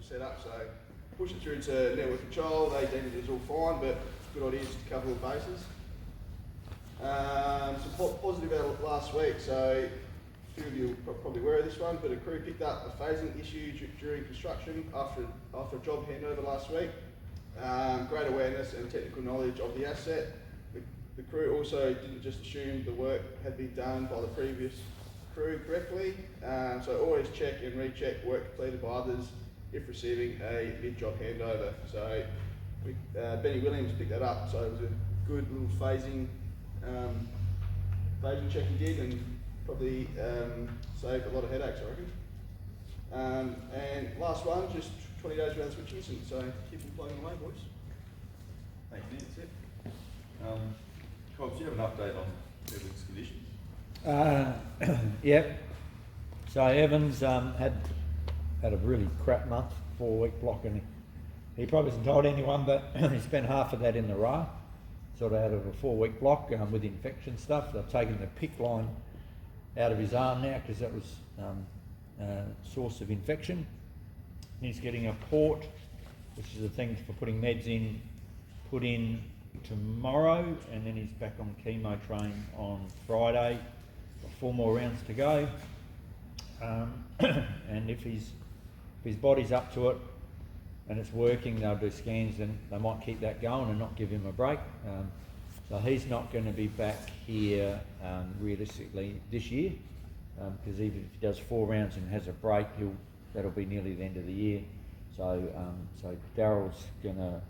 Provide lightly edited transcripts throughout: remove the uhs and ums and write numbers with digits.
set up. So push it through to network control. They deemed it was all fine, but good idea just to cover all bases. Some positive out of last week. So a few of you are probably aware of this one, but a crew picked up a phasing issue during construction after a job handover last week. Great awareness and technical knowledge of the asset. The crew also didn't just assume the work had been done by the previous crew correctly, so always check and recheck work completed by others if receiving a mid-job handover. So Benny Williams picked that up, so it was a good little phasing check he did, and probably saved a lot of headaches, I reckon. And last one, just 20 days without switching, so keep them plugging away, boys. Thank you, that's it. Cobb, do you have an update on Evans' conditions? Yep. So Evans had a really crap month, 4-week block, and he probably hasn't told anyone, but he spent half of that in the RA, sort of out of a 4-week block with infection stuff. They've taken the PIC line out of his arm now because that was a source of infection. He's getting a port, which is the thing for putting meds in, put in tomorrow, and then he's back on chemo train on Friday. Got 4 more rounds to go, and if his body's up to it and it's working, they'll do scans and they might keep that going and not give him a break. So he's not going to be back here realistically this year, because even if he does 4 rounds and has a break, that'll be nearly the end of the year. So Daryl's gonna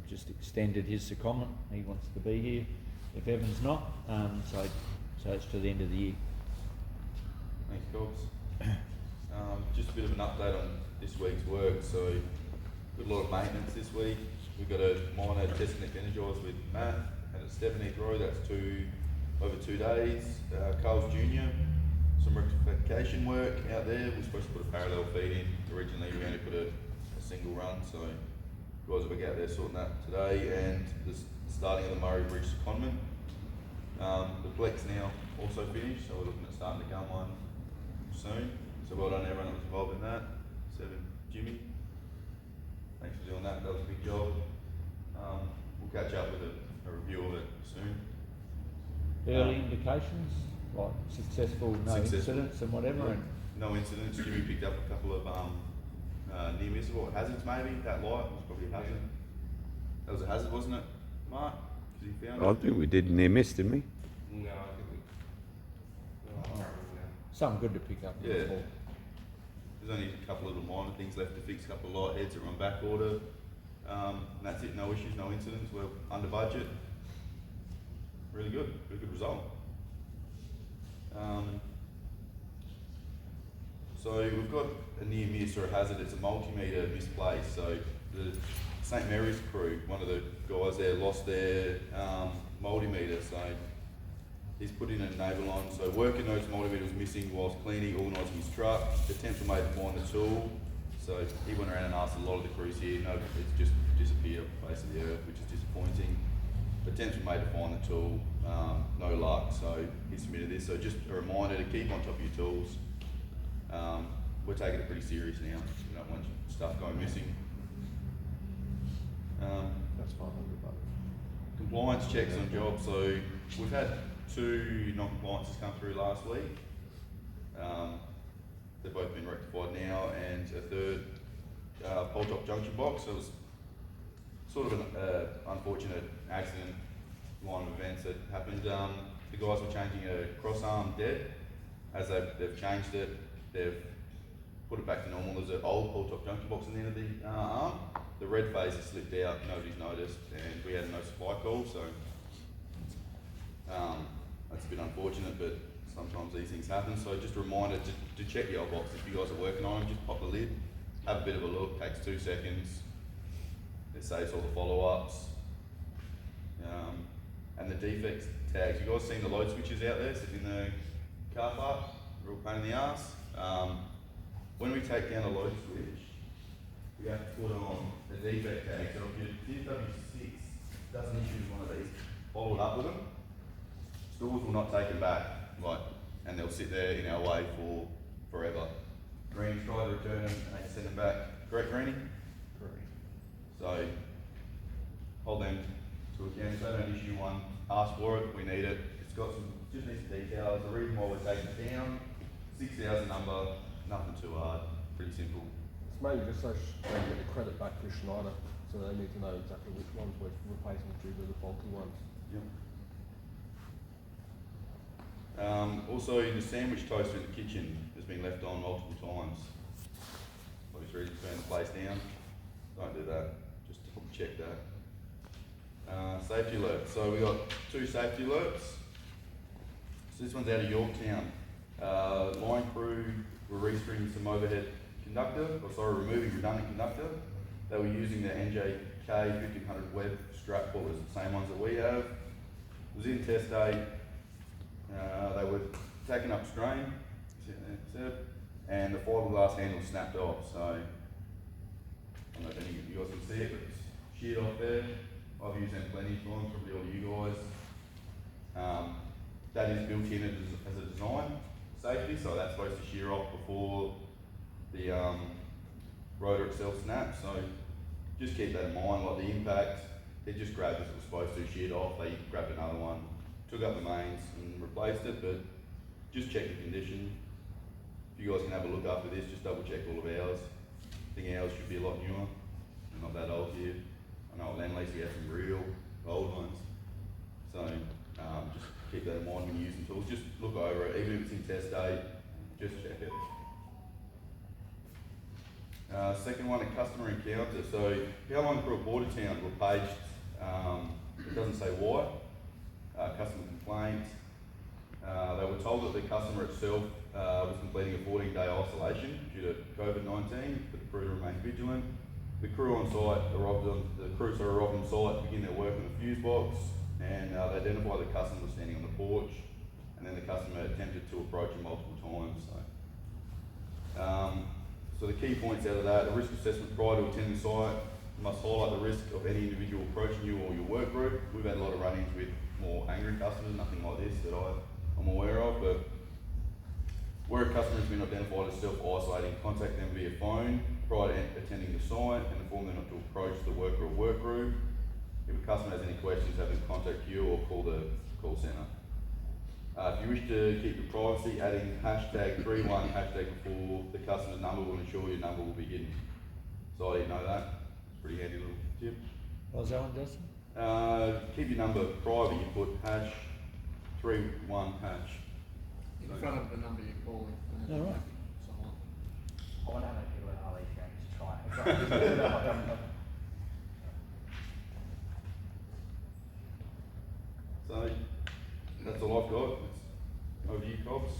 just extended his secondment. He wants to be here if Evan's not. So it's to the end of the year. Thanks, Cobbs. Just a bit of an update on this week's work. So got a lot of maintenance this week. We've got a minor testing energise with Matt at Stevenage Road. That's over 2 days. Carl's Junior, some rectification work out there. We're supposed to put a parallel feed in. Originally we only put a single run, so guys will be out there sorting that today. And the starting of the Murray Bridge secondment. The Plex now also finished, so we're looking at starting the gun line soon. So well done everyone that was involved in that. Jimmy, thanks for doing that. That was a big job. We'll catch up with a review of it soon. Early indications, like successful incidents and whatever. Yeah. No incidents. Jimmy picked up a couple of near misses or hazards maybe. That light was probably a hazard. That was a hazard, wasn't it, Mark? Because he found I think we did near miss, didn't we? No, I think we. No, I can't remember now. Something good to pick up. Yeah. There's only a couple of little minor things left to fix, a couple of light heads that are on back order. And that's it, no issues, no incidents, we're under budget. Really good result. So we've got a near miss or a hazard, it's a multimeter misplaced. So the St Mary's crew, one of the guys there lost their multimeter, so he's put in a neighbour line. So working those multimeters missing whilst cleaning, organising his truck. The attempts were made to find the tool. So he went around and asked a lot of the crews here, no, it's just disappeared off the face of the earth, which is disappointing. Attempts were made to find the tool, no luck, so he submitted this. So just a reminder to keep on top of your tools. We're taking it pretty serious now. We don't want stuff going missing. That's fine. Compliance checks on jobs. So we've had 2 non-compliances come through last week. They've both been rectified now, and a third pole top junction box. So it was sort of an unfortunate accident line of events that happened. The guys were changing a cross arm dead. As they've changed it, they've put it back to normal. There's an old pole top junction box in the end of the arm. The red phase has slipped out, nobody's noticed, and we had no supply call, so that's a bit unfortunate, but sometimes these things happen. So just a reminder to check your box if you guys are working on them. Just pop the lid, have a bit of a look, takes 2 seconds. It saves all the follow-ups. And the defects tags. You guys seen the load switches out there sitting in the car park? Real pain in the ass. When we take down a load switch, we have to put on the defect tag. So if your DW6 doesn't issue one of these, follow it up with them. Stores will not take them back, and they'll sit there in our way for forever. Greens try to return them and they send them back correct, Randy? Correct. So, hold them to account. If they don't issue one, ask for it, we need it. It's got some, just needs some details. The reason why we're taking it down, 6,000 number, nothing too hard, pretty simple. It's mainly just so they can get the credit back for Schneider, so they need to know exactly which ones we're replacing due to the faulty ones. Yep. Also, the sandwich toaster in the kitchen has been left on multiple times. Obviously, it's been placed down. Don't do that. Just check that. Safety alert. So we got 2 safety alerts. So this one's out of Yorktown. Line crew were restringing some overhead removing redundant conductor. They were using the NJK 1500 web strap ballers, the same ones that we have. It was in test day. They were taking up strain, and the fiberglass handle snapped off. So I don't know if any of you guys can see it, but it's sheared off there. I've used them plenty of times, probably all you guys. That is built in as a design safety, so that's supposed to shear off before the rotor itself snaps. So just keep that in mind, like the impact, it just grabbed as it was supposed to, sheared off, they grabbed another one, took up the mains and replaced it, but just check the condition. If you guys can have a look after this, just double check all of ours. I think ours should be a lot newer, not that old here. I know at Lendlease we have some real old ones. So just keep that in mind when you're using tools. Just look over it, even if it's in test day, just check it. Second one, a customer encounter. So how long for a border town were paged, it doesn't say why. Customer complaint. They were told that the customer itself was completing a 14-day isolation due to COVID-19, but the crew remained vigilant. The crew arrived on site to begin their work on the fuse box, and they identified the customer was standing on the porch, and then the customer attempted to approach him multiple times. So the key points out of that: the risk assessment prior to attending the site must highlight the risk of any individual approaching you or your work group. We've had a lot of run-ins with more angry customers, nothing like this that I'm aware of, but where a customer has been identified as self-isolating, contact them via phone prior to attending the site and inform them not to approach the worker or work group. If a customer has any questions, have them contact you or call the call centre. If you wish to keep your privacy, adding #31 before the customer's number will ensure your number will be hidden. So I didn't know that. It's a pretty handy little tip. What was that one, Justin? Keep your number private, you put #31 In front of the number you're calling. Yeah, right. Silent. I don't know if people are these games to try. So that's all I've got. Over to you, Cobbs.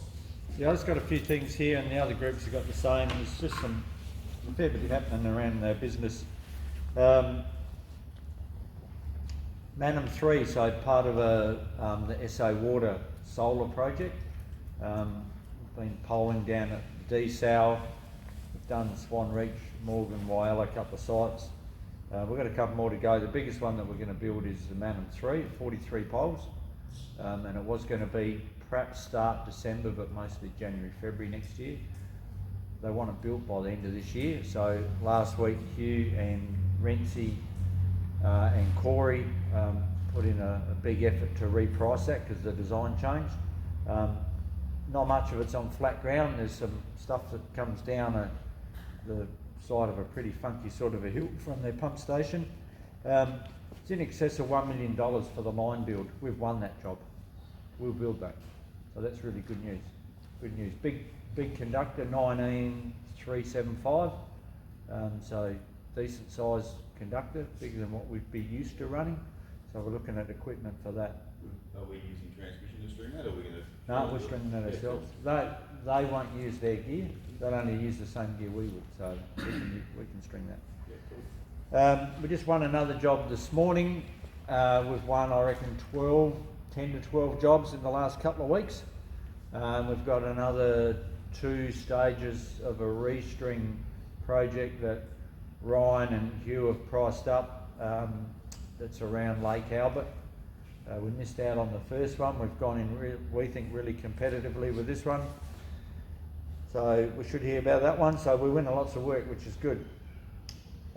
Yeah, I've just got a few things here, and the other groups have got the same. There's just some a fair bit happening around their business. Manum 3, so part of the SA Water solar project. Been polling down at DSAL. We've done Swan Reach, Morgan, Whyalla, a couple of sites. We've got a couple more to go. The biggest one that we're going to build is the Manum 3, 43 poles. And it was going to be perhaps start December, but mostly January, February next year. They want it built by the end of this year. So last week, Hugh and Renzi and Corey put in a big effort to reprice that because the design changed. Not much of it's on flat ground. There's some stuff that comes down the side of a pretty funky sort of a hill from their pump station. It's in excess of $1 million for the line build. We've won that job. We'll build that. So that's really good news. Good news. Big conductor, 19375. So decent sized conductor, bigger than what we'd be used to running. So we're looking at equipment for that. Are we using transmission to string that, or are we going to? No, we're stringing that ourselves. They won't use their gear. They'll only use the same gear we would. So we can string that. Yeah, cool. We just won another job this morning. We've won, I reckon, 10 to 12 jobs in the last couple of weeks. We've got another 2 stages of a restring project that Ryan and Hugh have priced up. That's around Lake Albert. We missed out on the first one. We've gone in, we think, really competitively with this one. So we should hear about that one. So we're winning lots of work, which is good.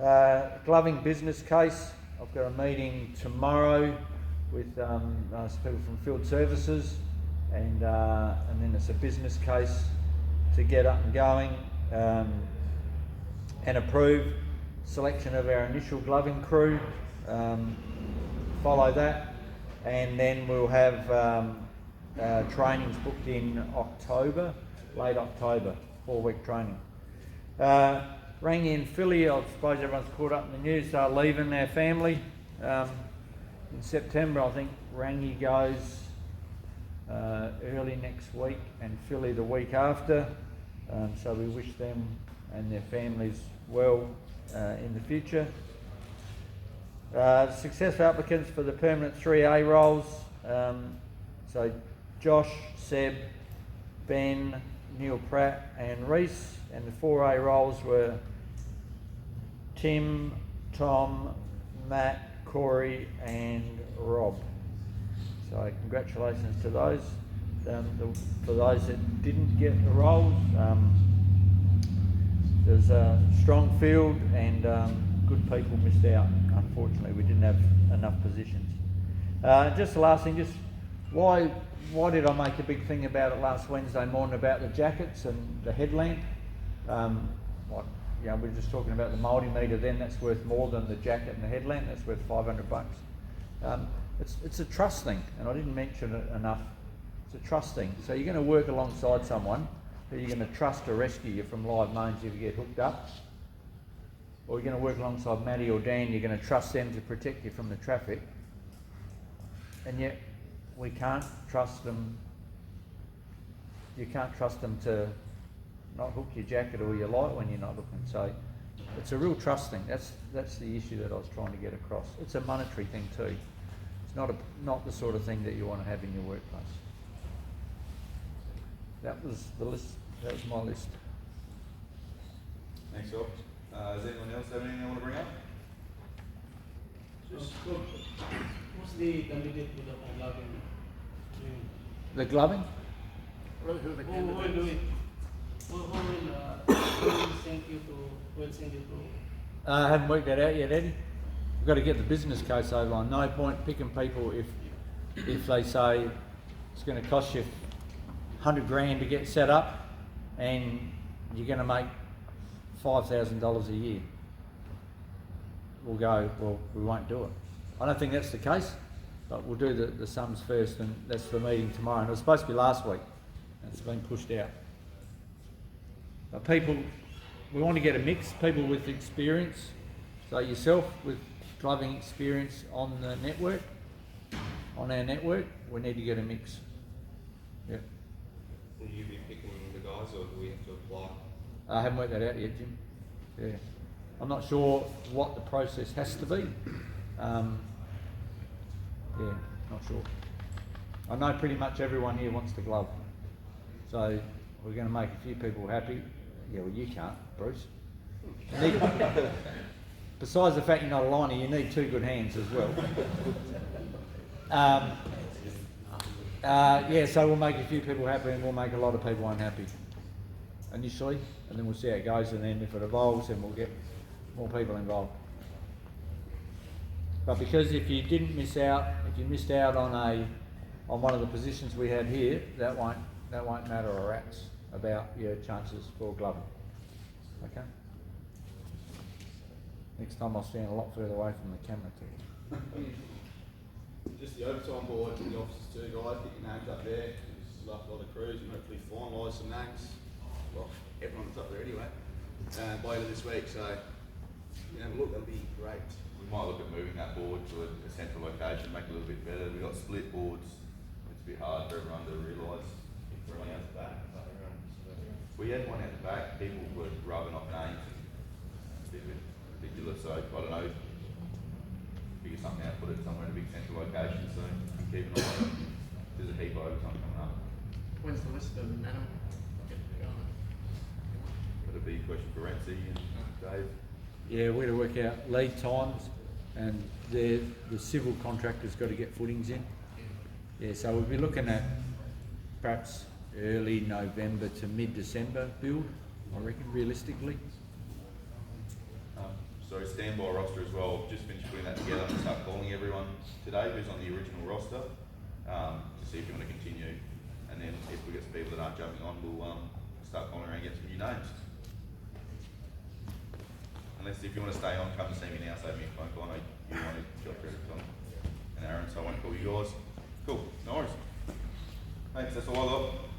Gloving business case. I've got a meeting tomorrow with some people from Field Services, and then it's a business case to get up and going and approve selection of our initial gloving crew. Follow that, and then we'll have trainings booked in October, late October, 4-week training. Rangi and Philly, I suppose everyone's caught up in the news, they're leaving their family. In September, I think Rangi goes early next week and Philly the week after. So we wish them and their families well in the future. Successful applicants for the permanent 3A roles. So Josh, Seb, Ben, Neil Pratt and Reese, and the 4A roles were Tim, Tom, Matt, Corey and Rob. So congratulations to those. For those that didn't get the roles, there's a strong field and good people missed out. Unfortunately, we didn't have enough positions. Just the last thing, just why did I make a big thing about it last Wednesday morning about the jackets and the headlamp? We were just talking about the multimeter then, that's worth more than the jacket and the headlamp, that's worth $500. It's a trust thing, and I didn't mention it enough. It's a trust thing. So you're going to work alongside someone who you're going to trust to rescue you from live mains if you get hooked up. Or you're going to work alongside Matty or Dan, you're going to trust them to protect you from the traffic. And yet, we can't trust them. You can't trust them to not hook your jacket or your light when you're not looking. So it's a real trust thing. That's the issue that I was trying to get across. It's a monetary thing too. It's not the sort of thing that you want to have in your workplace. That was the list. That was my list. Thanks, Rob. Does anyone else have anything they want to bring up? What's the candidate for the gloving? The gloving? Who are the Who will candidates? do it? Who will send you to? I haven't worked that out yet, Eddie. We've got to get the business case over line. No point picking people if they say it's going to cost you $100,000 to get set up and you're going to make $5,000 a year. We'll go, well, we won't do it. I don't think that's the case, but we'll do the sums first, and that's the meeting tomorrow. And it was supposed to be last week, and it's been pushed out. But people, we want to get a mix, people with experience. So yourself with gloving experience on the network, on our network, we need to get a mix. Yeah. Will you be picking the guys, or do we have to apply? I haven't worked that out yet, Jim. Yeah. I'm not sure what the process has to be. Yeah, not sure. I know pretty much everyone here wants to glove. So we're going to make a few people happy. Yeah, well, you can't, Bruce. Besides the fact you're not a liner, you need two good hands as well. Yeah, so we'll make a few people happy and we'll make a lot of people unhappy initially, and then we'll see how it goes, and then if it evolves, then we'll get more people involved. But because if you didn't miss out, if you missed out on one of the positions we had here, that won't matter a rat's about your chances for gloving. Okay? Next time I'll stand a lot further away from the camera too. Just the overtime board and the officers too, guys, get your names up there. There's a lot of crews and hopefully finalise some names. Well, everyone's up there anyway. Later this week, so look, that'll be great. We might look at moving that board to a central location, make it a little bit better. We've got split boards. It's a bit hard for everyone to realise. Everyone out the back. We had one out the back, people were rubbing off names. It's a bit ridiculous, so I don't know. Figure something out, put it somewhere in a big central location so you can keep an eye on it. There's a heap of overtime coming up. When's the list of Nano? Got a big question for Renzi and Dave. Yeah, we're going to work out lead times, and the civil contractor's got to get footings in. Yeah, so we'll be looking at perhaps early November to mid-December build, I reckon, realistically. So So standby roster as well. Just finished putting that together and start calling everyone today who's on the original roster to see if you want to continue. And then if we get some people that aren't jumping on, we'll start calling around and get some new names. Unless if you want to stay on, come and see me now, save me a phone call. I know you want to jot through Tom and Aaron, so I won't call you guys. Cool, no worries. Thanks, that's all I got.